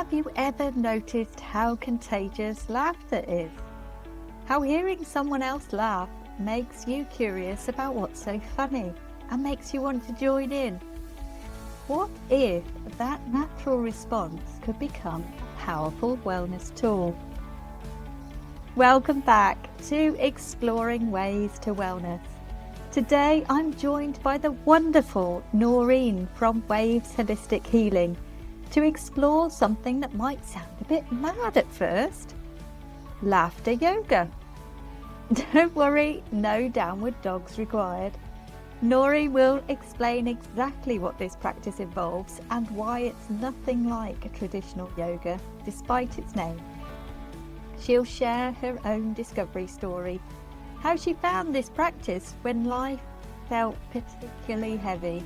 Have you ever noticed how contagious laughter is? How hearing someone else laugh makes you curious about what's so funny and makes you want to join in? What if that natural response could become a powerful wellness tool? Welcome back to Exploring Ways to Wellness. Today I'm joined by the wonderful Noreen from Waves Holistic Healing to explore something that might sound a bit mad at first: laughter yoga. Don't worry, no downward dogs required. Noreen will explain exactly what this practice involves and why it's nothing like a traditional yoga, despite its name. She'll share her own discovery story, how she found this practice when life felt particularly heavy,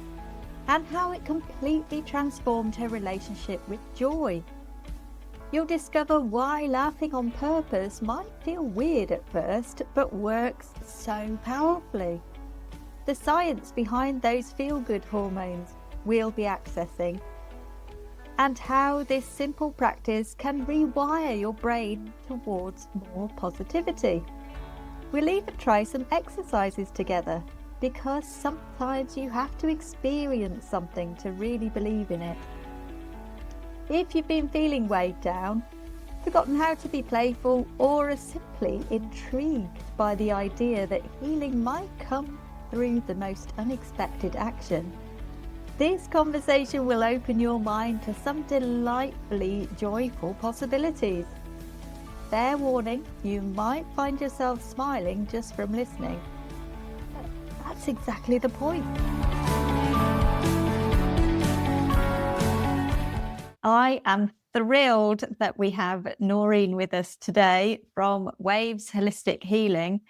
and how it completely transformed her relationship with joy. You'll discover why laughing on purpose might feel weird at first, but works so powerfully. The science behind those feel-good hormones we'll be accessing, and how this simple practice can rewire your brain towards more positivity. We'll even try some exercises together, because sometimes you have to experience something to really believe in it. If you've been feeling weighed down, forgotten how to be playful, or are simply intrigued by the idea that healing might come through the most unexpected action, this conversation will open your mind to some delightfully joyful possibilities. Fair warning, you might find yourself smiling just from listening. That's exactly the point. I am thrilled that we have Noreen with us today from Waves Holistic Healing,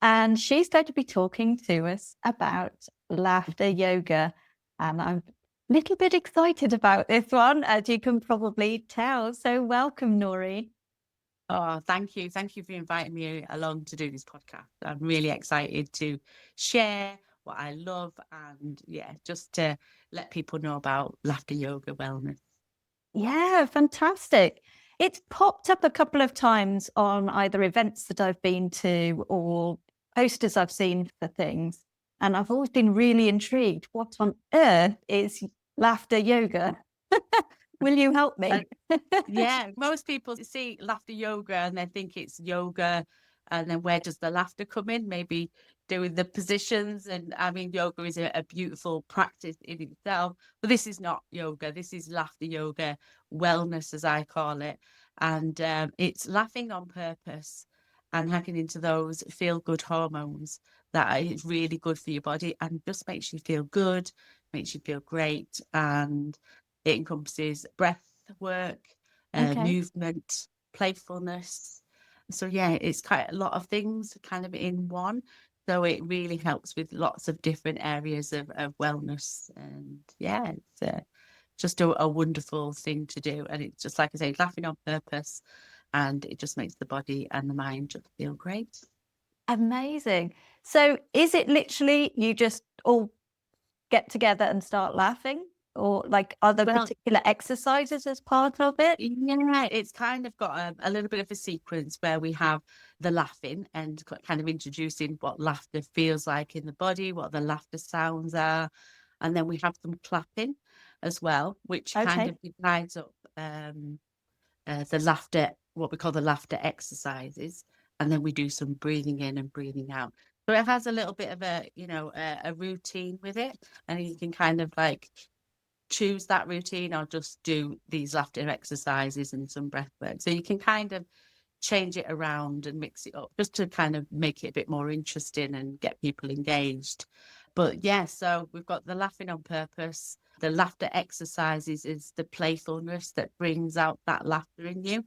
and she's going to be talking to us about laughter yoga. And I'm a little bit excited about this one, as you can probably tell. So welcome, Noreen. Oh, thank you. Thank you for inviting me along to do this podcast. I'm really excited to share what I love and just to let people know about laughter yoga wellness. Yeah, fantastic. It's popped up a couple of times on either events that I've been to or posters I've seen for things. And I've always been really intrigued. What on earth is laughter yoga? Will you help me? Yeah, most people see laughter yoga and they think it's yoga. And then where does the laughter come in? Maybe doing the positions. And I mean, yoga is a beautiful practice in itself, but this is not yoga. This is laughter yoga wellness, as I call it. And it's laughing on purpose and hacking into those feel good hormones that is really good for your body and just makes you feel good, makes you feel great. And it encompasses breath work, Okay. movement, playfulness. So yeah, it's quite a lot of things kind of in one. So it really helps with lots of different areas of wellness. And yeah, it's just a wonderful thing to do. And it's just like I say, laughing on purpose. And it just makes the body and the mind just feel great. Amazing. So is it literally you just all get together and start laughing? Or like, are there Well, particular exercises as part of it? yeah, it's kind of got a little bit of a sequence where we have the laughing and kind of introducing what laughter feels like in the body, what the laughter sounds are. And then we have some clapping as well, which kind Okay. of divides up the laughter, what we call the laughter exercises. And then we do some breathing in and breathing out. So it has a little bit of a routine with it. And you can kind of like choose that routine or just do these laughter exercises and some breath work. So you can kind of change it around and mix it up just to kind of make it a bit more interesting and get people engaged. But yeah, so we've got the laughing on purpose. The laughter exercises is the playfulness that brings out that laughter in you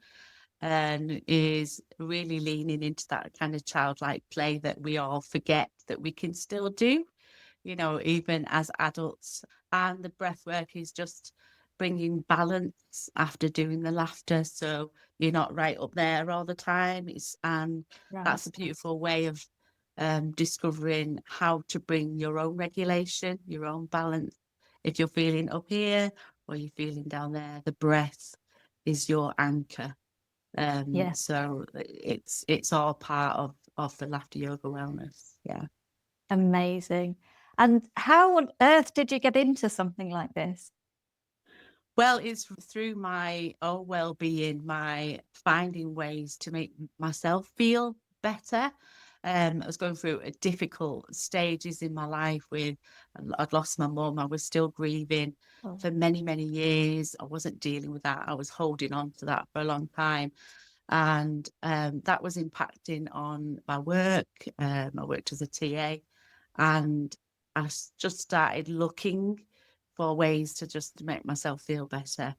and is really leaning into that kind of childlike play that we all forget that we can still do, even as adults. And the breath work is just bringing balance after doing the laughter. So you're not right up there all the time. And Right. that's a beautiful way of discovering how to bring your own regulation, your own balance. If you're feeling up here or you're feeling down there, the breath is your anchor. Yeah, So it's all part of the laughter yoga wellness. Yeah. amazing. And how on earth did you get into something like this? Well, it's through my own well-being, my finding ways to make myself feel better. I was going through a difficult stages in my life with I'd lost my mum. I was still grieving Oh, for many, many years. I wasn't dealing with that. I was holding on to that for a long time. And that was impacting on my work. I worked as a TA, and just started looking for ways to just make myself feel better.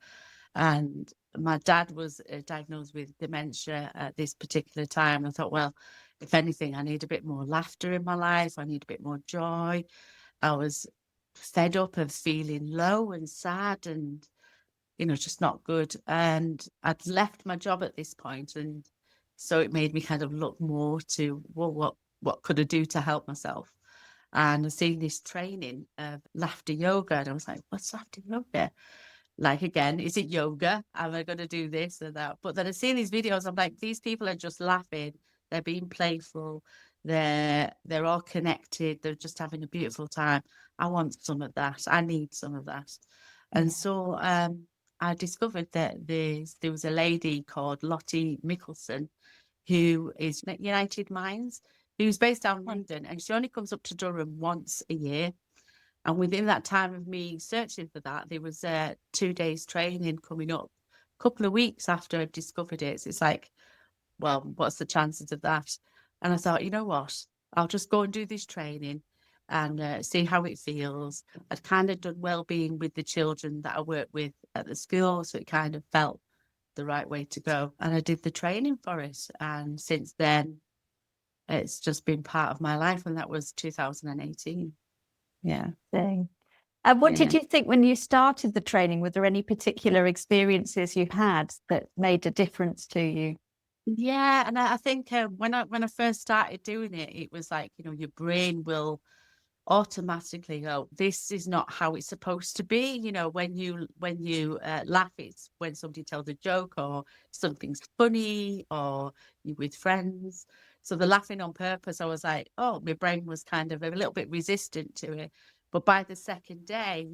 And my dad was diagnosed with dementia at this particular time. I thought, well, if anything, I need a bit more laughter in my life. I need a bit more joy. I was fed up of feeling low and sad and, just not good. And I'd left my job at this point, and so it made me kind of look more to, well, what could I do to help myself? And I seen this training of laughter yoga, and I was like, what's laughter yoga? Like, again, is it yoga? Am I going to do this or that? But then I see these videos, I'm like, these people are just laughing. They're being playful. They're all connected. They're just having a beautiful time. I want some of that. I need some of that. And yeah. so I discovered that there was a lady called Lottie Mickelson, who is United Minds, who's based down in Right. London, and she only comes up to Durham once a year. And within that time of me searching for that, there was 2 days training coming up a couple of weeks after I discovered it. So it's like, well, what's the chances of that? And I thought, you know what? I'll just go and do this training and see how it feels. I'd kind of done well-being with the children that I work with at the school, so it kind of felt the right way to go. And I did the training for it. And since then, it's just been part of my life. And that was 2018. Yeah. Thing. And what Yeah. did you think when you started the training? Were there any particular experiences you had that made a difference to you? Yeah, and I think when I first started doing it, it was like, your brain will automatically go, this is not how it's supposed to be. When you laugh, it's when somebody tells a joke or something's funny or you with friends. So the laughing on purpose, I was like, oh, my brain was kind of a little bit resistant to it. But by the second day,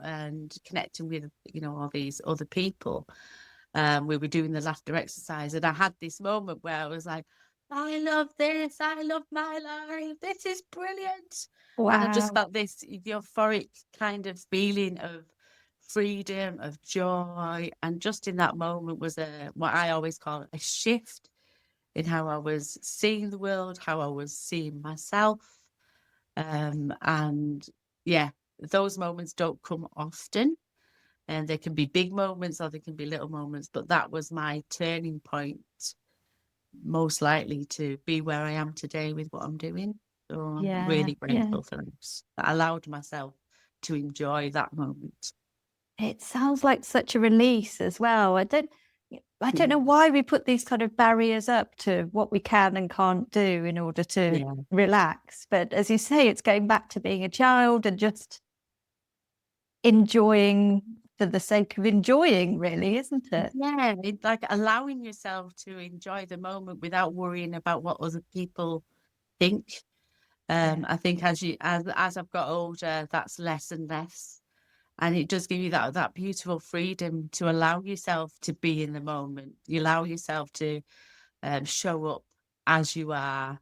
and connecting with, all these other people, we were doing the laughter exercise, and I had this moment where I was like, I love this. I love my life. This is brilliant. And I just Wow. felt this euphoric kind of feeling of freedom, of joy. And just in that moment was what I always call a shift in how I was seeing the world, how I was seeing myself. And yeah, those moments don't come often. And they can be big moments or they can be little moments, but that was my turning point, most likely to be where I am today with what I'm doing. So I'm Yeah, really yeah. grateful for that I allowed myself to enjoy that moment. It sounds like such a release as well. I don't know Mm. why we put these kind of barriers up to what we can and can't do in order to Yeah. relax. But as you say, it's going back to being a child and just enjoying for the sake of enjoying, really, isn't it? Yeah, it's like allowing yourself to enjoy the moment without worrying about what other people think. Yeah. I think as I've got older, that's less and less. And it does give you that beautiful freedom to allow yourself to be in the moment. You allow yourself to show up as you are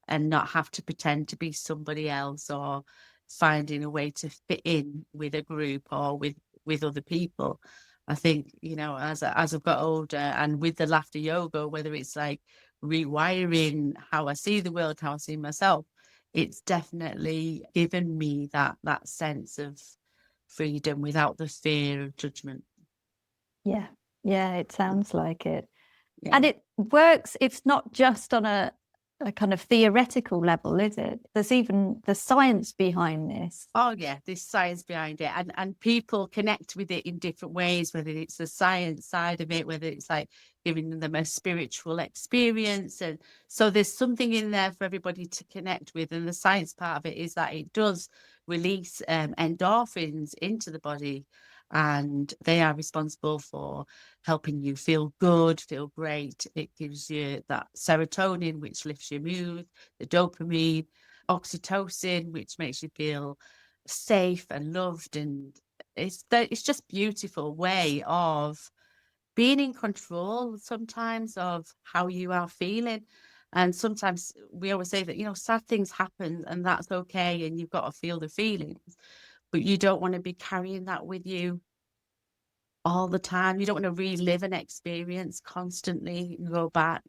and not have to pretend to be somebody else or finding a way to fit in with a group or with other people. I think, as I've got older and with the laughter yoga, whether it's like rewiring how I see the world, how I see myself, it's definitely given me that sense of freedom without the fear of judgment. Yeah. Yeah, it sounds like it. Yeah. And it works, it's not just on a kind of theoretical level, is it? There's even the science behind this. Oh yeah, there's science behind it, and people connect with it in different ways, whether it's the science side of it, whether it's like giving them a spiritual experience. And so there's something in there for everybody to connect with. And the science part of it is that it does release endorphins into the body. and they are responsible for helping you feel good, feel great. It gives you that serotonin, which lifts your mood, the dopamine, oxytocin, which makes you feel safe and loved. And it's just beautiful way of being in control sometimes of how you are feeling. And sometimes we always say that, sad things happen and that's okay. And you've got to feel the feelings, but you don't want to be carrying that with you all the time. You don't want to relive an experience constantly and go back.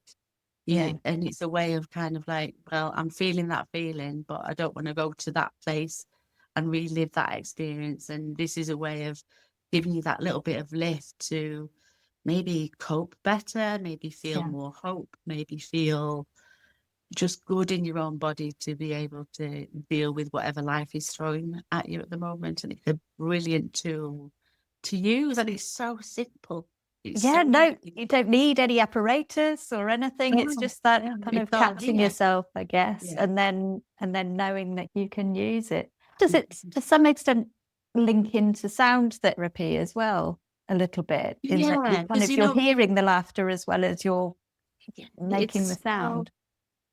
Yeah. And it's a way of kind of like, well, I'm feeling that feeling, but I don't want to go to that place and relive that experience. And this is a way of giving you that little bit of lift to maybe cope better, maybe feel Yeah. more hope, maybe feel just good in your own body to be able to deal with whatever life is throwing at you at the moment. And it's a brilliant tool to use, and it's so simple. It's Yeah, so no, easy. you don't need any apparatus or anything. It's No, just that no, kind it's of all catching here. yourself, I guess, Yeah. and then knowing that you can use it. Does it Mhm. to some extent link into sound therapy as well, a little bit, in that you Yeah, kind because of you're hearing the laughter as well as you're making the it's sound?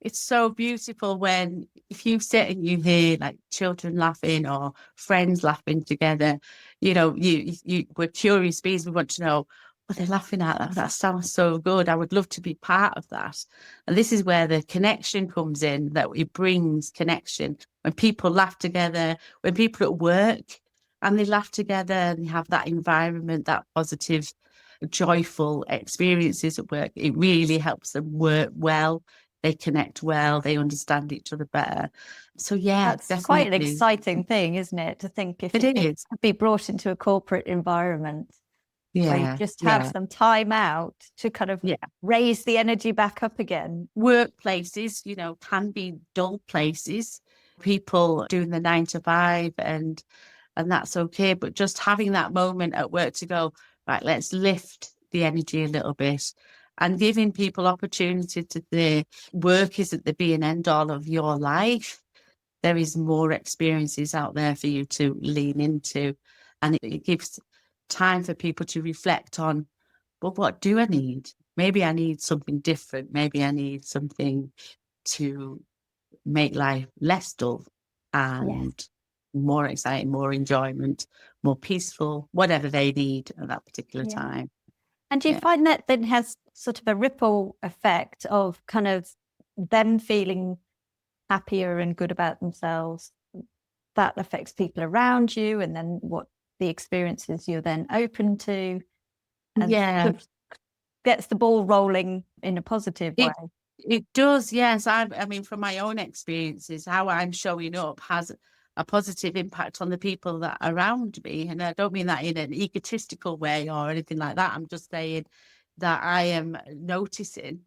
it's so beautiful when if you sit and you hear like children laughing or friends laughing together, we're curious bees. We want to know what they're laughing at. That sounds so good. I would love to be part of that. And this is where the connection comes in, that it brings connection. When people laugh together, when people at work and they laugh together and they have that environment, that positive, joyful experiences at work, it really helps them work well. They connect well, they understand each other better. So yeah, That's quite an definitely. exciting thing, isn't it? To think if It it is. could be brought into a corporate environment where you Yeah, just have yeah, some time out to kind of yeah. raise the energy back up again. Workplaces, can be dull places. People doing the 9 to 5 and that's okay. But just having that moment at work to go, right, let's lift the energy a little bit and giving people opportunity to the work isn't the be and end all of your life. There is more experiences out there for you to lean into. And it gives time for people to reflect on, well, what do I need? Maybe I need something different. Maybe I need something to make life less dull Yes. and more exciting, more enjoyment, more peaceful, whatever they need at that particular Yeah. time. And do you Yeah. find that then has sort of a ripple effect of kind of them feeling happier and good about themselves? That affects people around you, and then what the experiences you're then open to, and Yeah. sort of gets the ball rolling in a positive way. It does, yes. I mean, from my own experiences, how I'm showing up has a positive impact on the people that are around me. And I don't mean that in an egotistical way or anything like that. I'm just saying that I am noticing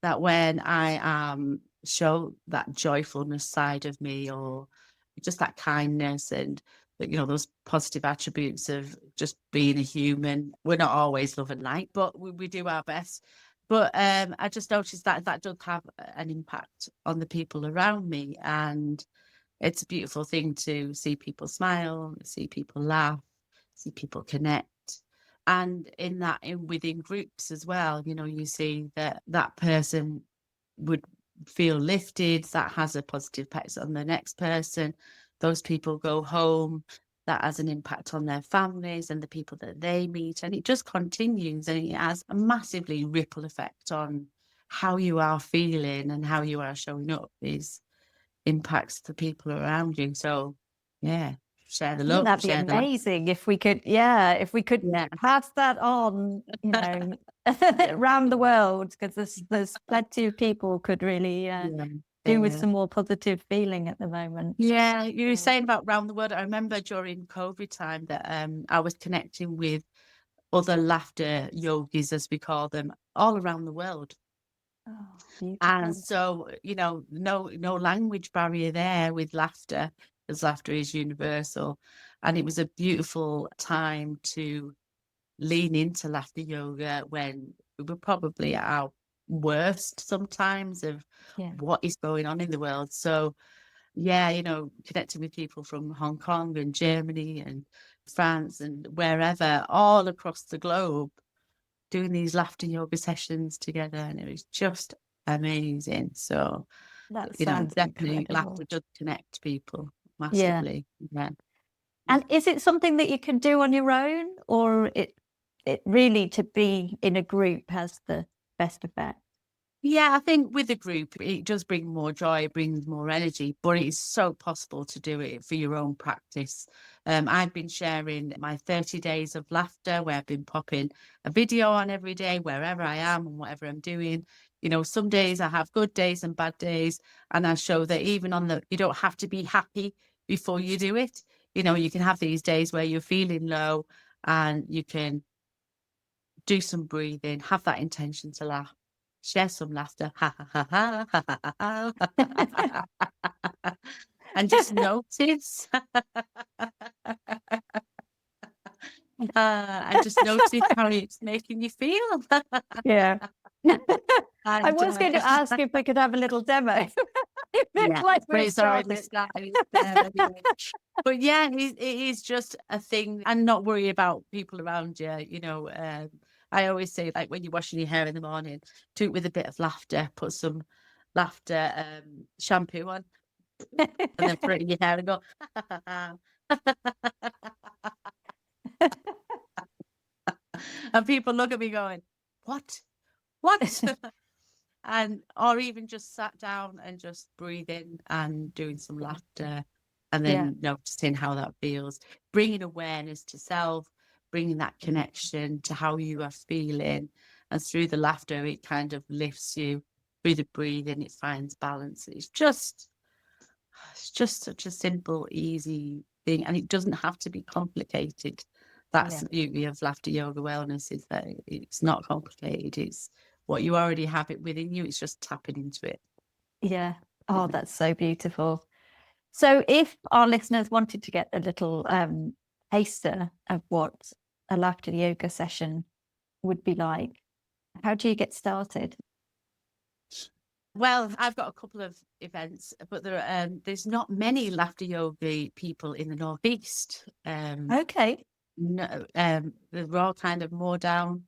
that when I show that joyfulness side of me or just that kindness and those positive attributes of just being a human. We're not always love and light, but we do our best. But I just noticed that that does have an impact on the people around me. And it's a beautiful thing to see people smile, see people laugh, see people connect. And within groups as well, you see that that person would feel lifted, that has a positive impact on the next person. Those people go home, that has an impact on their families and the people that they meet. And it just continues and it has a massively ripple effect on how you are feeling and how you are showing up. These impacts the people around you. So yeah, share the Wouldn't love, that be share the light. amazing if we could, yeah, if we could Yeah. pass that on, around the world, because there's plenty of people could really Yeah. do with Yeah. some more positive feeling at the moment. Yeah, you were saying about round the world. I remember during COVID time that I was connecting with other laughter yogis, as we call them, all around the world. Oh, And beautiful. so, no language barrier there with laughter, because laughter is universal. And it was a beautiful time to lean into laughter yoga when we were probably at our worst sometimes of Yeah. what is going on in the world. So yeah, connecting with people from Hong Kong and Germany and France and wherever, all across the globe, doing these laughter yoga sessions together. And it was just amazing. So, That sounds definitely laughter incredible. does connect people Yeah. massively. Yeah. And is it something that you can do on your own, or it really to be in a group has the best effect? Yeah, I think with the group, it does bring more joy, it brings more energy, but it is so possible to do it for your own practice. I've been sharing my 30 days of laughter where I've been popping a video on every day, wherever I am and whatever I'm doing. Some days I have good days and bad days, and I show that even you don't have to be happy before you do it. You can have these days where you're feeling low and you can do some breathing, have that intention to laugh, share some laughter, ha ha ha ha ha ha ha, ha, and just notice, and just notice how it's making you feel. Yeah. I And was going to ask if I could have a little demo. It looks yeah, like but we've it's already started. started there anyway. But yeah, it is just a thing, and not worry about people around you. I always say, like, when you're washing your hair in the morning, do it with a bit of laughter. Put some laughter shampoo on, and then put it in your hair and go. And people look at me going, "What? What?" And or even just sat down and just breathing and doing some laughter, and Yeah. then noticing how that feels, bringing awareness to self, bringing that connection to how you are feeling, and through the laughter it kind of lifts you. Through the breathing it finds balance. It's just such a simple, easy thing, and it doesn't have to be complicated. That's Yeah. the beauty of laughter yoga wellness, is that it's not complicated. It's what you already have it within you. It's just tapping into it. Yeah. Oh, that's so beautiful. So if our listeners wanted to get a little taster of what a laughter yoga session would be like, how do you get started? Well, I've got a couple of events, but there's not many laughter yoga people in the Northeast. Okay. No, they're all kind of more down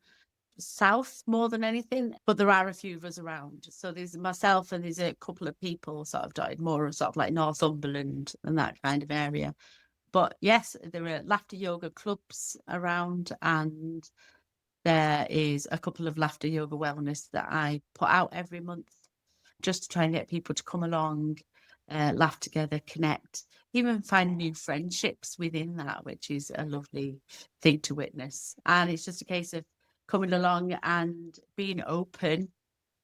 south more than anything, but there are a few of us around. So there's myself and there's a couple of people sort of dotted more sort of like Northumberland and that kind of area. But yes, there are laughter yoga clubs around, and there is a couple of laughter yoga wellness that I put out every month just to try and get people to come along, laugh together, connect, even find new friendships within that, which is a lovely thing to witness. And it's just a case of coming along and being open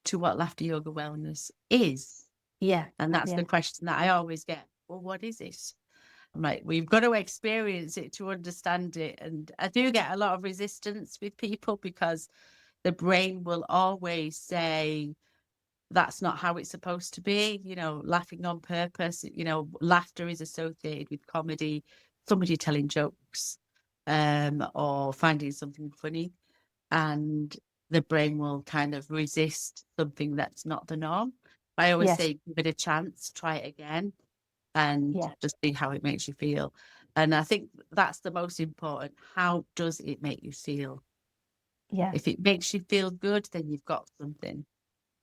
to what laughter yoga wellness is. Yeah. And that's the Yeah. question that I always get. Well, what is it? I'm like, we've got to experience it to understand it. And I do get a lot of resistance with people because the brain will always say, that's not how it's supposed to be, laughing on purpose. Laughter is associated with comedy, somebody telling jokes, or finding something funny. And the brain will kind of resist something that's not the norm. I always Yes. say, give it a chance, try it again, and Yeah. just see how it makes you feel. And I think that's the most important. How does it make you feel? Yeah. If it makes you feel good, then you've got something.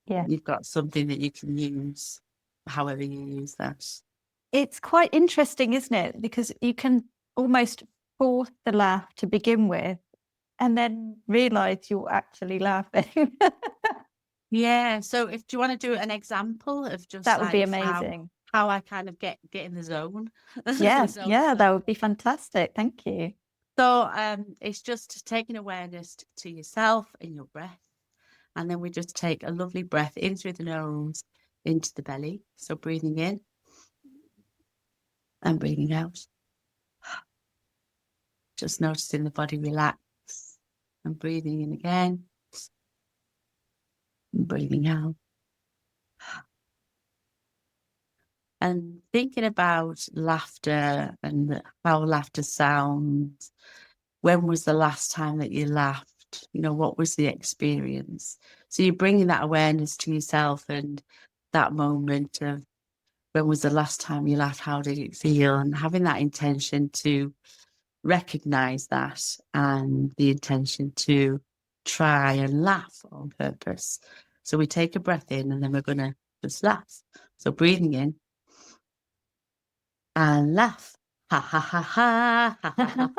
Yeah. You've got something that you can use, however you use that. It's quite interesting, isn't it? Because you can almost force the laugh to begin with and then realize you're actually laughing. Yeah. So if do you want to do an example of just That would be like amazing. how I kind of get in the zone? The Yeah. zone Yeah. of- That would be fantastic. Thank you. So it's just taking awareness to yourself and your breath. And then we just take a lovely breath in through the nose, into the belly. So breathing in and breathing out. Just noticing the body relax and breathing in again and breathing out. And thinking about laughter and how laughter sounds. When was the last time that you laughed? What was the experience? So you're bringing that awareness to yourself and that moment of when was the last time you laughed? How did it feel? And having that intention to recognize that and the intention to try and laugh on purpose. So we take a breath in and then we're going to just laugh. So breathing in and laugh. Ha ha ha ha ha ha ha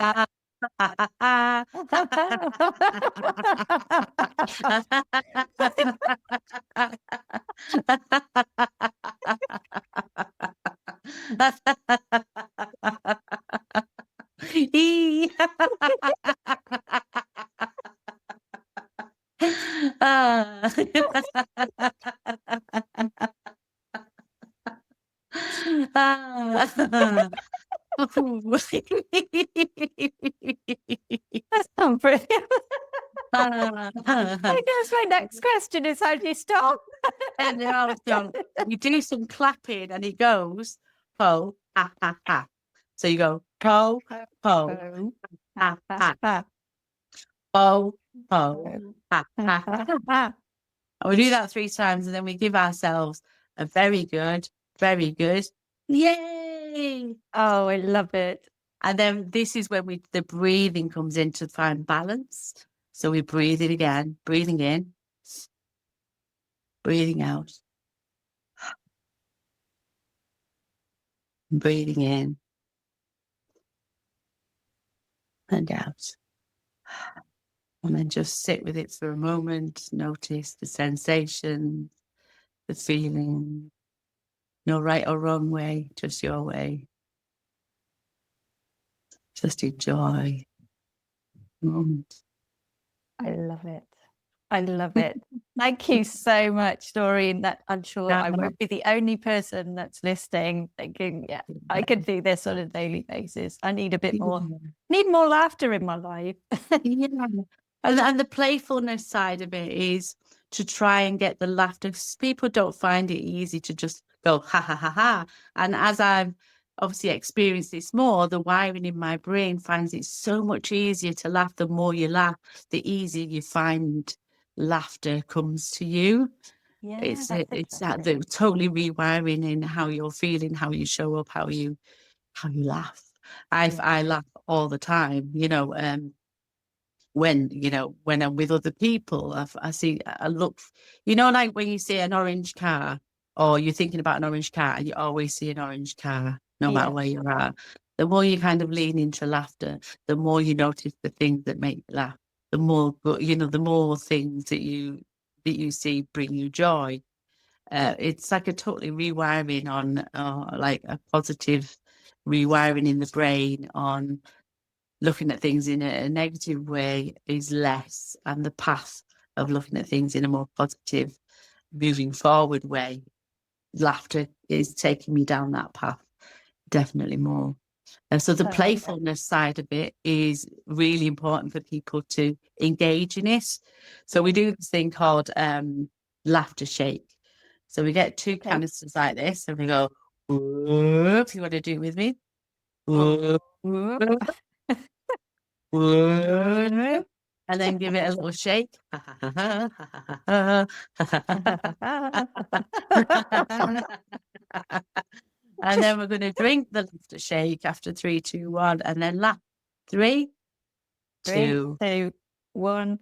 ha. That's not brilliant. I guess my next question is, how do you stop? And you do some clapping and it goes po ha ha ha. So you go po po ha ha po po ha ha ha. And we do that 3 times and then we give ourselves a very good yay. Oh, I love it. And then this is when the breathing comes in to find balance. So we breathe it again, breathing in, breathing out, breathing in and out. And then just sit with it for a moment, notice the sensation, the feeling. No right or wrong way, just your way. Just enjoy the moment. I love it. I love it. Thank you so much, Noreen. That I'm sure I won't be the only person that's listening thinking, yeah, I could do this on a daily basis. I need a bit more, need more laughter in my life. Yeah. And the playfulness side of it is to try and get the laughter. People don't find it easy to just go ha ha ha ha. And as I've obviously experienced this more, the wiring in my brain finds it so much easier to laugh. The more you laugh, the easier you find laughter comes to you. Yeah, it's that the totally rewiring in how you're feeling, how you show up, how you laugh. I laugh all the time, when I'm with other people. I look, like when you see an orange car or you're thinking about an orange car and you always see an orange car, no matter where you are. The more you kind of lean into laughter, the more you notice the things that make you laugh, the more things that you see bring you joy. It's like a totally rewiring on, like a positive rewiring in the brain on looking at things in a negative way is less, and the path of looking at things in a more positive, moving forward way, laughter is taking me down that path definitely more. And so the playfulness side of it is really important for people to engage in it. So we do this thing called laughter shake. So we get 2 canisters like this and we go, whoop, you want to do it with me? Whoop, whoop. And then give it a little shake. And then we're going to drink the laughter shake after 3, 2, 1, and then laugh. 3, 2, 1.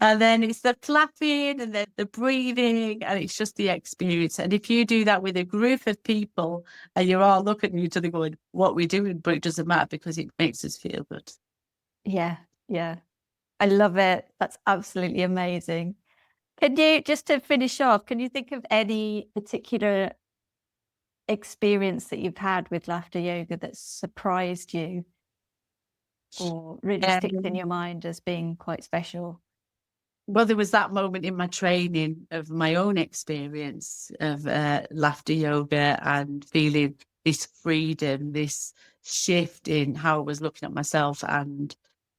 And then it's the clapping and then the breathing, and it's just the experience. And if you do that with a group of people and you're all looking at each other going, what we're doing, but it doesn't matter because it makes us feel good. Yeah. I love it. That's absolutely amazing. Can you, just to finish off, can you think of any particular experience that you've had with laughter yoga that surprised you or really sticks in your mind as being quite special? Well, there was that moment in my training of my own experience of laughter yoga and feeling this freedom, this shift in how I was looking at myself and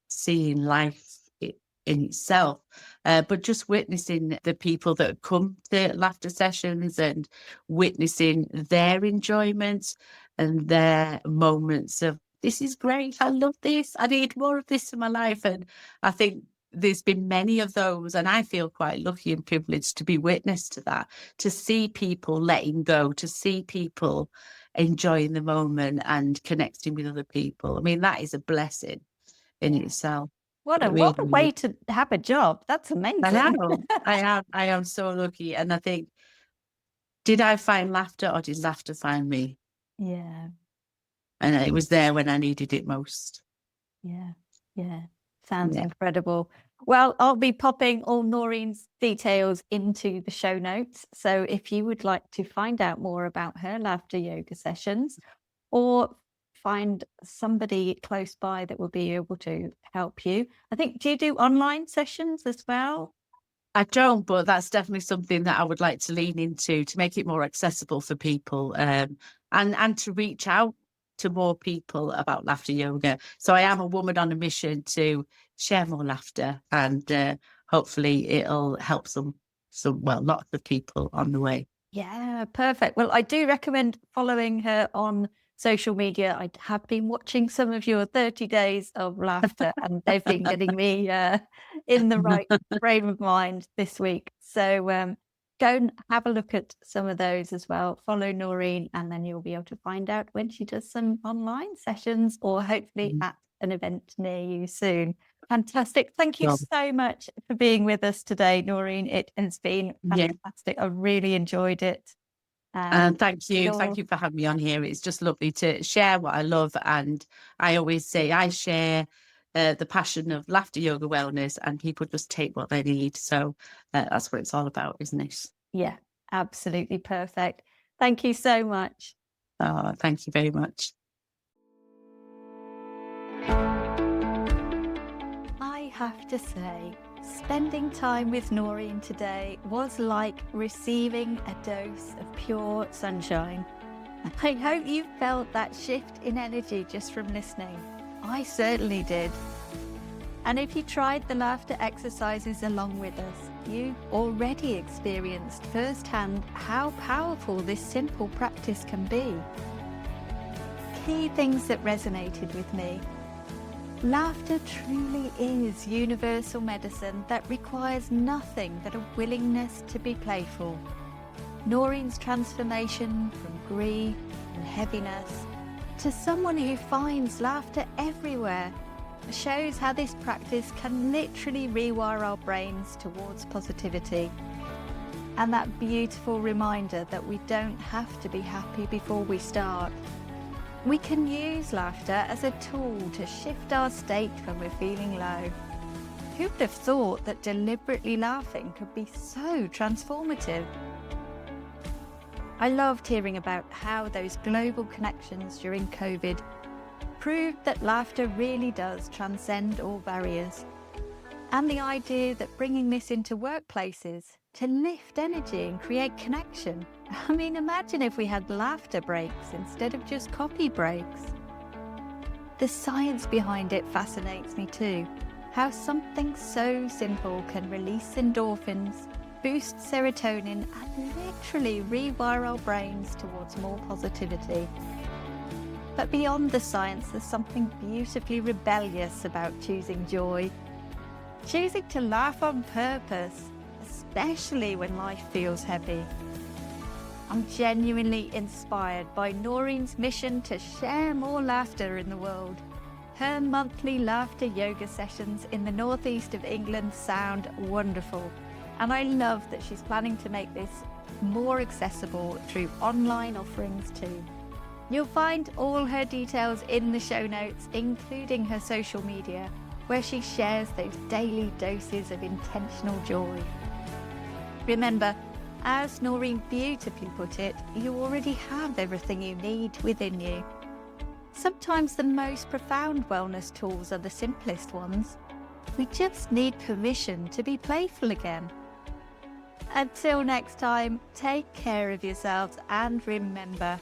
seeing life in itself. But just witnessing the people that come to laughter sessions and witnessing their enjoyment and their moments of this is great. I love this. I need more of this in my life. And I think there's been many of those, and I feel quite lucky and privileged to be witness to that, to see people letting go, to see people enjoying the moment and connecting with other people. I mean, that is a blessing in itself. What It a really, really way to have a job. That's I amazing. know. I am so lucky. And I think, did I find laughter or did laughter find me? Yeah. And it was there when I needed it most. Yeah. Yeah. Sounds Yeah. incredible. Well, I'll be popping all Noreen's details into the show notes. So if you would like to find out more about her laughter yoga sessions or find somebody close by that will be able to help you. I think, do you do online sessions as well? I don't, but that's definitely something that I would like to lean into to make it more accessible for people, and to reach out to more people about laughter yoga. So I am a woman on a mission to share more laughter, and hopefully it'll help lots of people on the way. Yeah, perfect. Well, I do recommend following her on social media. I have been watching some of your 30 days of laughter, and they've been getting me in the right frame of mind this week. So go and have a look at some of those as well. Follow Noreen, and then you'll be able to find out when she does some online sessions or hopefully at an event near you soon. Fantastic. Thank you Well, so much for being with us today, Noreen. It has been yeah. fantastic. I really enjoyed it. Thank you. Thank you for having me on here. It's just lovely to share what I love. And I always say I share the passion of laughter, yoga, wellness, and people just take what they need. So that's what it's all about, isn't it? Yeah, absolutely perfect. Thank you so much. Thank you very much. I have to say, spending time with Noreen today was like receiving a dose of pure sunshine. I hope you felt that shift in energy just from listening. I certainly did. And if you tried the laughter exercises along with us, you've already experienced firsthand how powerful this simple practice can be. Key things that resonated with me. Laughter truly is universal medicine that requires nothing but a willingness to be playful. Noreen's transformation from grief and heaviness to someone who finds laughter everywhere shows how this practice can literally rewire our brains towards positivity. And that beautiful reminder that we don't have to be happy before we start. We can use laughter as a tool to shift our state when we're feeling low. Who would have thought that deliberately laughing could be so transformative? I loved hearing about how those global connections during COVID proved that laughter really does transcend all barriers. And the idea that bringing this into workplaces to lift energy and create connection. I mean, imagine if we had laughter breaks instead of just coffee breaks. The science behind it fascinates me too. How something so simple can release endorphins, boost serotonin, and literally rewire our brains towards more positivity. But beyond the science, there's something beautifully rebellious about choosing joy. Choosing to laugh on purpose, especially when life feels heavy. I'm genuinely inspired by Noreen's mission to share more laughter in the world. Her monthly laughter yoga sessions in the northeast of England sound wonderful. And I love that she's planning to make this more accessible through online offerings too. You'll find all her details in the show notes, including her social media, where she shares those daily doses of intentional joy. Remember, as Noreen beautifully put it, you already have everything you need within you. Sometimes the most profound wellness tools are the simplest ones. We just need permission to be playful again. Until next time, take care of yourselves and remember,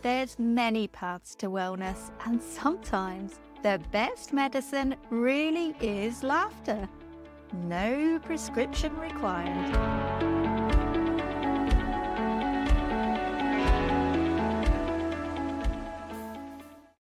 there's many paths to wellness, and sometimes the best medicine really is laughter. No prescription required.